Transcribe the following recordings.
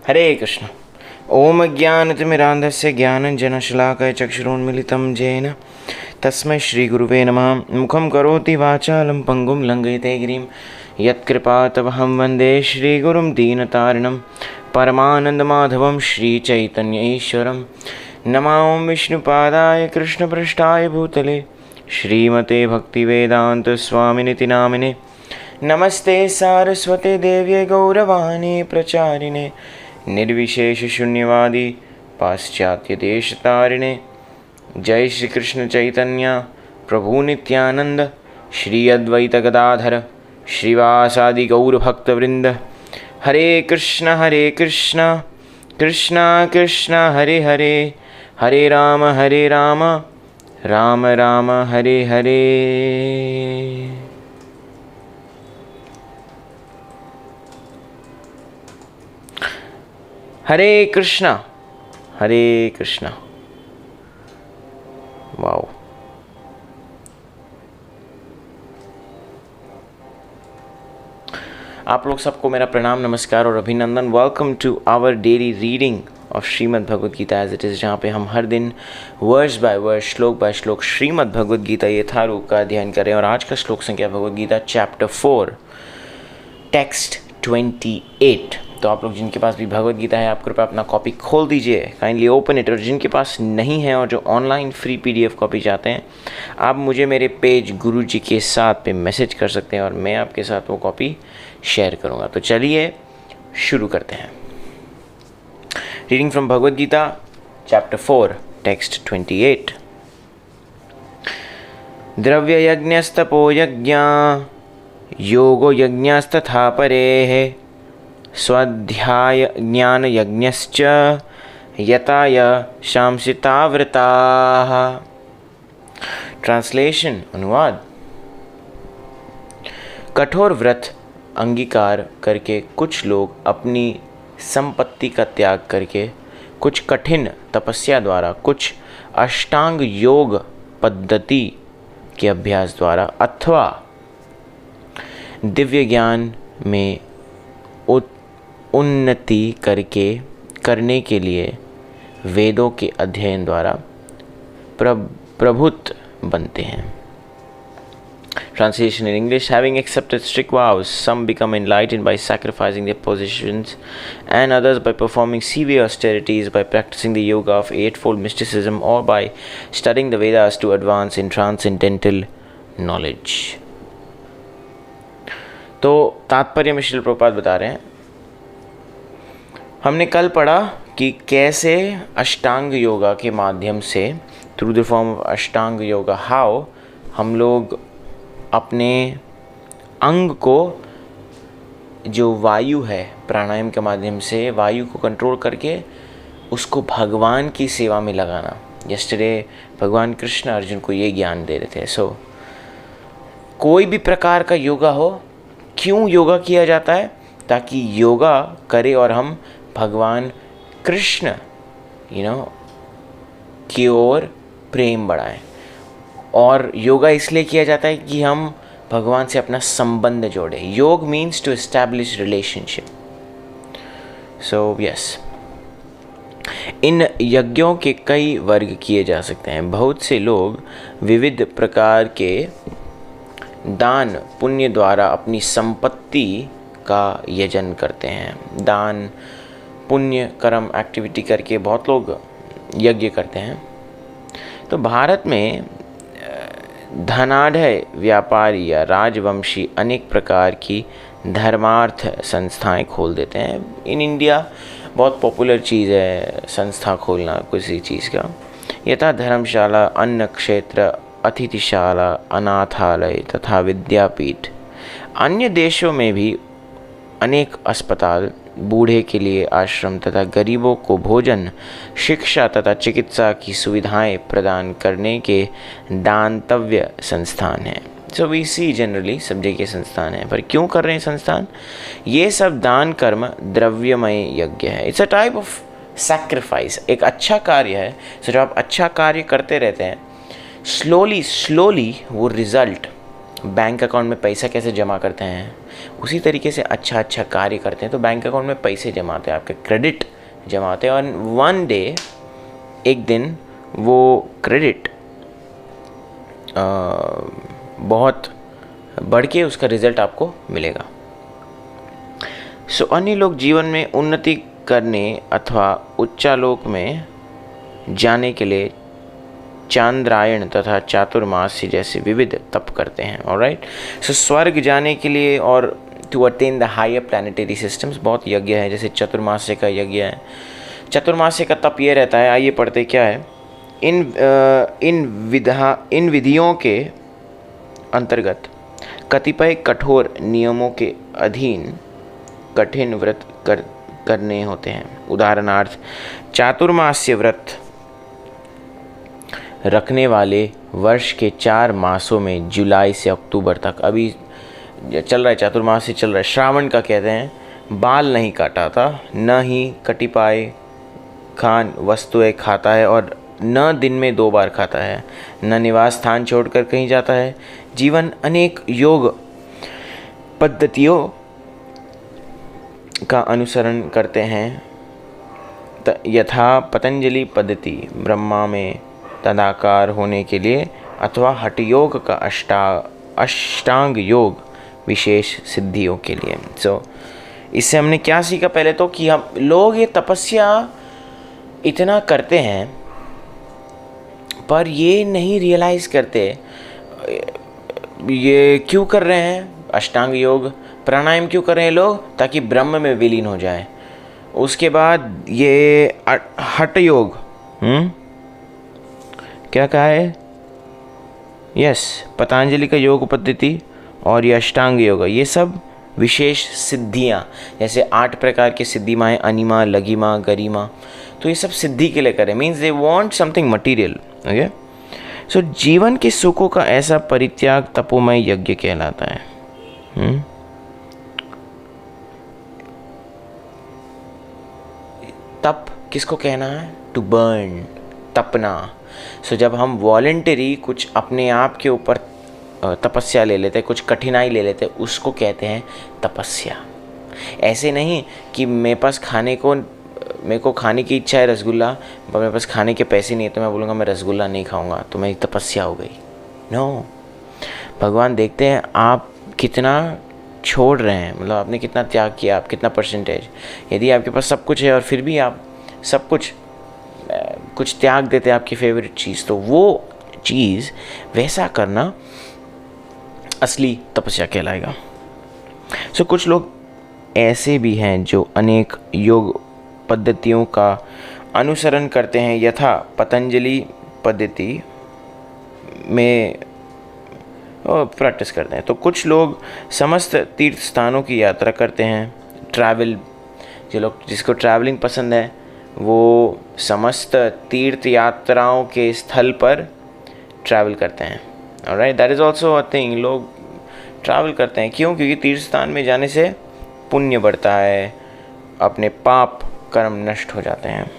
हरे कृष्ण। ओम ज्ञानतिमिरान्धस्य ज्ञानञ्जनशलाकया चक्षुरुन्मीलितं येन तस्मै श्रीगुरुवे नमः। मुखं करोति वाचालं पङ्गुं लङ्घयते गिरिं यत्कृपातमहं वन्दे श्रीगुरुं दीनतारिणं परमानन्दमाधवं श्रीचैतन्य ईश्वरं। नमो विष्णुपादाय कृष्णपृष्ठाय भूतले श्रीमते भक्तिवेदान्तस्वामिनिति नामिने। नमस्ते सारस्वते देव्यै गौरवाणी प्रचारिणे निर्विशेषशून्यवादी पाश्चात्यदेशतारिणे। जय श्री कृष्ण चैतन्य प्रभु नित्यानंद श्री अद्वैत गदाधर श्रीवासादि गौरभक्तवृंद। हरे कृष्ण कृष्ण कृष्ण हरे हरे, हरे राम राम राम हरे हरे। हरे कृष्णा वाओ। आप लोग सबको मेरा प्रणाम, नमस्कार और अभिनंदन। Welcome to our daily reading of Srimad Bhagavad Gita as it is, जहाँ पे हम हर दिन verse by verse, shloka by shloka Srimad Bhagavad Gita यथारूप का अध्ययन करें। और आज का श्लोक संख्या भगवद गीता चैप्टर 4 टेक्स्ट 28। तो आप लोग जिनके पास भी भगवद गीता है, आप कृपया अपना कॉपी खोल दीजिए, काइंडली ओपन इट। और जिनके पास नहीं है और जो ऑनलाइन फ्री PDF कॉपी चाहते हैं, आप मुझे मेरे पेज गुरु जी के साथ पे मैसेज कर सकते हैं और मैं आपके साथ वो कॉपी शेयर करूँगा। तो चलिए शुरू करते हैं। Reading from Bhagavad Gita chapter 4 text 28। द्रव्य यज्ञस्तपो यज्ञ योगो यज्ञस्तथा परेः स्वाध्याय ज्ञान यज्ञश्च यताय शांसिताव्रताः। ट्रांसलेशन, अनुवाद। कठोर व्रत अंगीकार करके कुछ लोग अपनी संपत्ति का त्याग करके, कुछ कठिन तपस्या द्वारा, कुछ अष्टांग योग पद्धति के अभ्यास द्वारा अथवा दिव्य ज्ञान में उन्नति करने के लिए वेदों के अध्ययन द्वारा प्रभुत बनते हैं। Translation in English: having accepted strict vows, some become enlightened by sacrificing their possessions, and others by performing severe austerities, by practicing the yoga of eightfold mysticism, or by studying the Vedas to advance in transcendental knowledge. तो तात्पर्य में श्रील प्रभुपाद बता रहे हैं, हमने कल पढ़ा कि कैसे अष्टांग योगा के माध्यम से, through the form of Ashtanga yoga, how हम लोग अपने अंग को, जो वायु है, प्राणायाम के माध्यम से वायु को कंट्रोल करके उसको भगवान की सेवा में लगाना। यस्टरडे भगवान कृष्ण अर्जुन को ये ज्ञान दे रहे थे। सो कोई भी प्रकार का योगा हो, क्यों योगा किया जाता है? ताकि योगा करे और हम भगवान कृष्ण की ओर प्रेम बढ़ाएं। और योगा इसलिए किया जाता है कि हम भगवान से अपना संबंध जोड़ें। Yoga means to establish relationship. So yes, इन यज्ञों के कई वर्ग किए जा सकते हैं। बहुत से लोग विविध प्रकार के दान पुण्य द्वारा अपनी संपत्ति का यजन करते हैं। दान पुण्य कर्म एक्टिविटी करके बहुत लोग यज्ञ करते हैं। तो भारत में धनाढ़ व्यापारी या राजवंशी अनेक प्रकार की धर्मार्थ संस्थाएं खोल देते हैं। इन इंडिया बहुत पॉपुलर चीज़ है संस्था खोलना किसी चीज़ का। यथा धर्मशाला, अन्न क्षेत्र, अतिथिशाला, अनाथालय तथा विद्यापीठ। अन्य देशों में भी अनेक अस्पताल, बूढ़े के लिए आश्रम तथा गरीबों को भोजन, शिक्षा तथा चिकित्सा की सुविधाएं प्रदान करने के दानतव्य संस्थान हैं। सो वी सी जनरली सब जगह संस्थान हैं, पर क्यों कर रहे हैं संस्थान? ये सब दान कर्म द्रव्यमय यज्ञ है। It's a type of sacrifice, एक अच्छा कार्य है। सो जब आप अच्छा कार्य करते रहते हैं, स्लोली वो रिजल्ट बैंक अकाउंट में पैसा कैसे जमा करते हैं, उसी तरीके से अच्छा अच्छा कार्य करते हैं तो बैंक अकाउंट में पैसे जमा होते हैं, आपके क्रेडिट जमा होते हैं, और वन डे, एक दिन वो क्रेडिट बहुत बढ़ के उसका रिजल्ट आपको मिलेगा। सो अन्य लोग जीवन में उन्नति करने अथवा उच्चालोक में जाने के लिए चांद्रायण तथा चातुर्मास्य जैसे विविध तप करते हैं। ऑलराइट, सो स्वर्ग जाने के लिए और to attain the higher planetary systems बहुत यज्ञ है, जैसे चतुर्मास्य का यज्ञ है। चतुर्मास्य का तप ये रहता है, आइए पढ़ते क्या है। इन विधियों के अंतर्गत कतिपय कठोर नियमों के अधीन कठिन व्रत करने होते हैं। उदाहरणार्थ, चातुर्मास्य व्रत रखने वाले वर्ष के 4 मासों में जुलाई से अक्टूबर तक, अभी चल रहा है चातुर्मास्य चल रहा है, श्रावण का कहते हैं, बाल नहीं काटाता, न ही कटिपाए खान वस्तुएं खाता है और न दिन में 2 बार खाता है, न निवास स्थान छोड़कर कहीं जाता है। जीवन अनेक योग पद्धतियों का अनुसरण करते हैं, यथा पतंजलि पद्धति ब्रह्मा में तदाकार होने के लिए, अथवा हठ योग का अष्टांग योग विशेष सिद्धियों के लिए। सो इससे हमने क्या सीखा, पहले तो कि हम लोग ये तपस्या इतना करते हैं पर ये नहीं रियलाइज़ करते ये क्यों कर रहे हैं। अष्टांग योग प्राणायाम क्यों कर रहे हैं लोग, ताकि ब्रह्म में विलीन हो जाए। उसके बाद ये हठ योग, क्या कहा है, यस, पतंजलि का योग पद्धति और ये अष्टांग योग, ये सब विशेष सिद्धियाँ, जैसे 8 प्रकार की सिद्धिमाएँ, अनिमा, लघिमा, गरिमा, तो ये सब सिद्धि के लिए करें, means they want something material. Okay, so जीवन के सुखों का ऐसा परित्याग तपोमय यज्ञ कहलाता है। तप किसको कहना है, टू बर्न, तपना। सो जब हम वॉलेंटरी कुछ अपने आप के ऊपर तपस्या ले लेते हैं, कुछ कठिनाई ले लेते हैं, उसको कहते हैं तपस्या। ऐसे नहीं कि मेरे को खाने की इच्छा है रसगुल्ला, पर मेरे पास खाने के पैसे नहीं है तो मैं बोलूँगा मैं रसगुल्ला नहीं खाऊंगा, तो मेरी तपस्या हो गई। नो, भगवान देखते हैं आप कितना छोड़ रहे हैं, मतलब आपने कितना त्याग किया, आप कितना परसेंटेज। यदि आपके पास सब कुछ है और फिर भी आप सब कुछ त्याग देते हैं आपकी फेवरेट चीज़, तो वो चीज़ वैसा करना असली तपस्या कहलाएगा। सो कुछ लोग ऐसे भी हैं जो अनेक योग पद्धतियों का अनुसरण करते हैं, यथा पतंजलि पद्धति में प्रैक्टिस करते हैं। तो कुछ लोग समस्त तीर्थ स्थानों की यात्रा करते हैं, ट्रैवल, जिसको ट्रैवलिंग पसंद है वो समस्त तीर्थ यात्राओं के स्थल पर ट्रैवल करते हैं। Alright, that is also a thing, लोग ट्रैवल करते हैं। क्यों? क्योंकि तीर्थ स्थान में जाने से पुण्य बढ़ता है, अपने पाप कर्म नष्ट हो जाते हैं,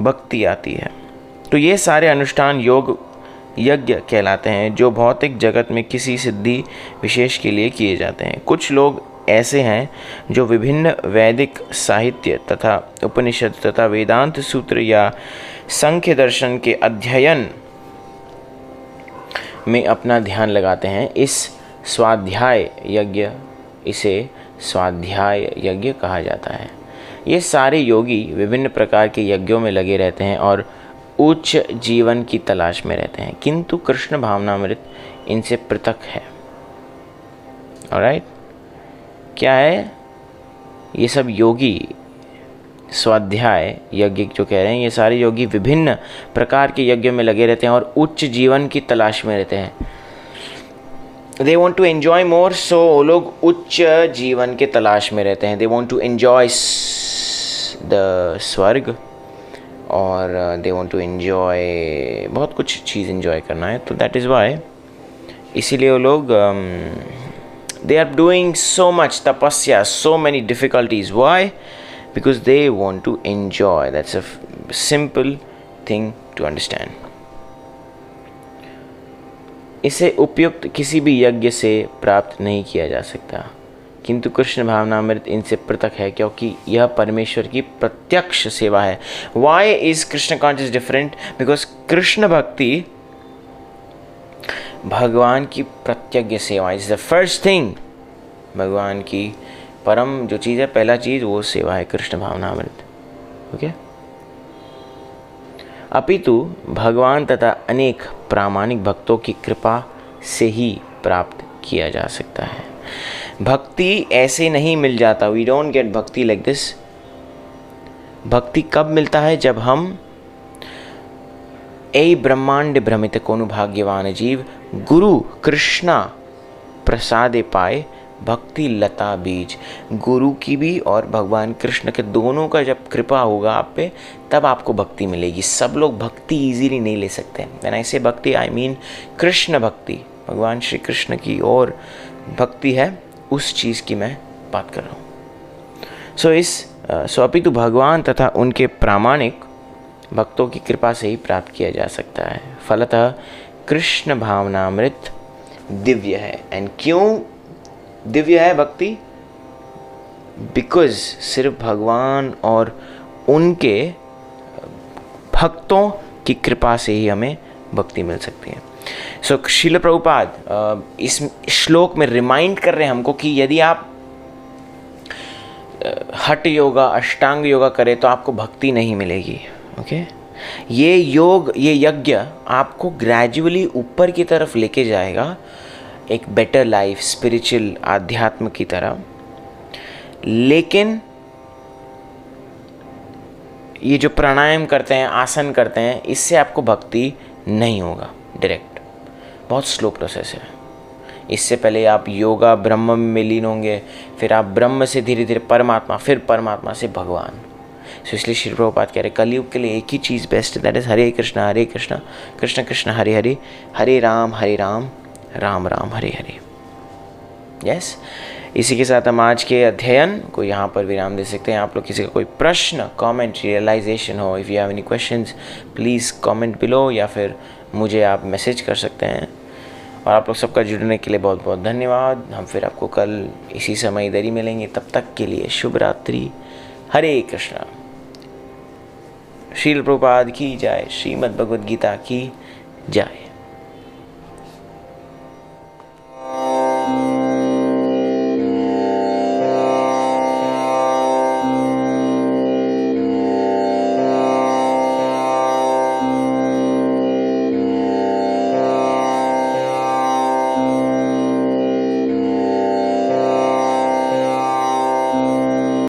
भक्ति आती है। तो ये सारे अनुष्ठान योग यज्ञ कहलाते हैं जो भौतिक जगत में किसी सिद्धि विशेष के लिए किए जाते हैं। कुछ लोग ऐसे हैं जो विभिन्न वैदिक साहित्य तथा उपनिषद तथा वेदांत सूत्र या सांख्य दर्शन के अध्ययन में अपना ध्यान लगाते हैं। इसे स्वाध्याय यज्ञ कहा जाता है। ये सारे योगी विभिन्न प्रकार के यज्ञों में लगे रहते हैं और उच्च जीवन की तलाश में रहते हैं, किंतु कृष्ण भावनामृत इनसे पृथक है। ऑलराइट, क्या है ये सब योगी स्वाध्याय यज्ञ जो कह रहे हैं, ये सारे योगी विभिन्न प्रकार के यज्ञों में लगे रहते हैं और उच्च जीवन की तलाश में रहते हैं। They want to enjoy more, so लोग उच्च जीवन के तलाश में रहते हैं। They want to enjoy the swarga और दे वॉन्ट टू एन्जॉय बहुत कुछ चीज़ एन्जॉय करना है, तो दैट इज़ वाई, इसीलिए वो लोग they are doing so much tapasya, so many difficulties. Why? Because they want to enjoy. That's a simple thing to understand. इसे उपयुक्त किसी भी यज्ञ से प्राप्त नहीं किया जा सकता, किंतु कृष्ण भावनामृत इनसे पृथक है क्योंकि यह परमेश्वर की प्रत्यक्ष सेवा है। Why is Krishna conscious different? Because Krishna भक्ति भगवान की प्रत्यक्ष सेवा इज द फर्स्ट थिंग। भगवान की परम जो चीज़ है, पहला चीज़ वो सेवा है, कृष्ण भावनामृत। ओके। अपितु भगवान तथा अनेक प्रामाणिक भक्तों की कृपा से ही प्राप्त किया जा सकता है। भक्ति ऐसे नहीं मिल जाता। वी डोंट गेट भक्ति लाइक दिस। भक्ति कब मिलता है? जब हम ए ब्रह्मांड भ्रमित कोनु भाग्यवान जीव गुरु कृष्णा प्रसादे पाए भक्ति लता बीज। गुरु की भी और भगवान कृष्ण के दोनों का जब कृपा होगा आप पे, तब आपको भक्ति मिलेगी। सब लोग भक्ति इजीली नहीं ले सकते। व्हेन आई से भक्ति आई मीन कृष्ण भक्ति, भगवान श्री कृष्ण की और भक्ति है, उस चीज़ की मैं बात कर रहा हूँ। सो अपितु भगवान तथा उनके प्रामाणिक भक्तों की कृपा से ही प्राप्त किया जा सकता है। फलतः कृष्ण भावनामृत दिव्य है। एंड क्यों दिव्य है भक्ति? बिकॉज सिर्फ भगवान और उनके भक्तों की कृपा से ही हमें भक्ति मिल सकती है। सो श्रील प्रभुपाद इस श्लोक में रिमाइंड कर रहे हैं हमको कि यदि आप हठ योगा, अष्टांग योगा करें तो आपको भक्ति नहीं मिलेगी। ओके। ये योग, ये यज्ञ आपको ग्रेजुअली ऊपर की तरफ लेके जाएगा, एक बेटर लाइफ, स्पिरिचुअल, आध्यात्म की तरह। लेकिन ये जो प्राणायाम करते हैं, आसन करते हैं, इससे आपको भक्ति नहीं होगा डायरेक्ट। बहुत स्लो प्रोसेस है। इससे पहले आप योगा ब्रह्म में लीन होंगे, फिर आप ब्रह्म से धीरे धीरे परमात्मा, फिर परमात्मा से भगवान। सो इसलिए श्री प्रभुपाद कह रहे कलयुग के लिए एक ही चीज़ बेस्ट है, that is Hare Krishna Krishna Krishna Hare Hare, Hare Rama Rama Rama Hare Hare. Yes. इसी के साथ हम आज के अध्ययन को यहाँ पर विराम दे सकते हैं। आप लोग किसी का कोई प्रश्न, कमेंट, रियलाइजेशन हो, if you have any questions please comment below, या फिर मुझे आप मैसेज कर सकते हैं। और आप लोग सबका जुड़ने के लिए बहुत बहुत धन्यवाद। हम फिर आपको कल इसी समय इधर ही मिलेंगे। तब तक के लिए शुभ रात्रि। हरे कृष्णा। श्रील प्रभुपाद की जय। श्रीमद् भगवद गीता की जय।